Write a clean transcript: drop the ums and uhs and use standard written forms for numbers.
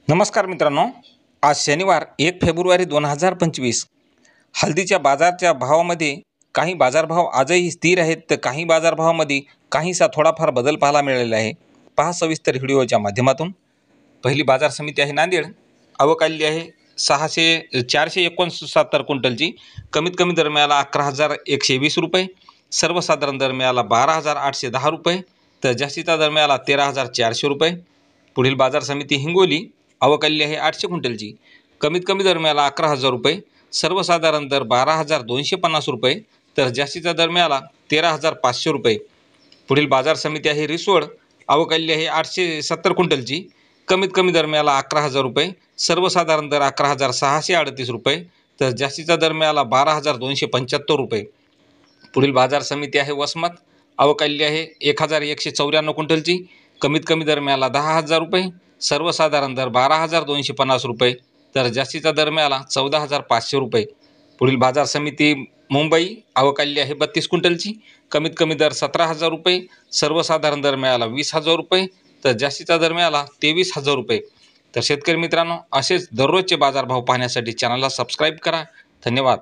नमस्कार मित्रांनो, आज शनिवार 1 फेब्रुवारी 2025 हळदीच्या बाजारच्या भावामध्ये काही बाजारभाव आजही स्थिर आहेत, तर काही बाजारभावामध्ये काहीसा थोडाफार बदल पाहायला मिळालेला आहे। पहा सविस्तर व्हिडिओच्या माध्यमातून। पहिली बाजार समिती आहे नांदेड, आवक आलेली आहे 469 क्विंटलची। कमीत कमी दर मिळाला 11,120 रुपये, सर्वसाधारण दर मिळाला 12,810 रुपये, तर जास्तीचा दर मिळाला 13,400 रुपये। पुढील बाजार समिती हिंगोली, आवक आलेली आहे 800 क्विंटलची। कमीत कमी दर मिळाला 11,000 रुपये, सर्वसाधारण दर 12,250 रुपये, तर जास्तीचा दर मिळाला 13,500 रुपये। पुढील बाजार समिती आहे रिसोड, आवक आलेली आहे 870 क्विंटलची। कमीत कमी दर मिळाला 11,000 रुपये, सर्वसाधारण दर 11,638 रुपये, तर जास्तीचा दर मिळाला 12,275 रुपये। पुढील बाजार समिती आहे वसमत, आवक आलेली आहे 1,194 क्विंटलची। कमीत कमी दर मिळाला 10,000 रुपये, सर्वसाधारण दर 12,250 रुपये, तर जास्तीचा दर मिळाला 14,500 रुपये। पुढील बाजार समिती मुंबई, आवक आलेली आहे 32 क्विंटलची। कमीत कमी दर 17,000 रुपये, सर्वसाधारण दर मिळाला 20,000 रुपये, तर जास्तीचा दर मिळाला 23,000 रुपये। तर शेतकरी मित्रांनो, असेच दररोजचे बाजारभाव पाहण्यासाठी चॅनलला सबस्क्राईब करा। धन्यवाद।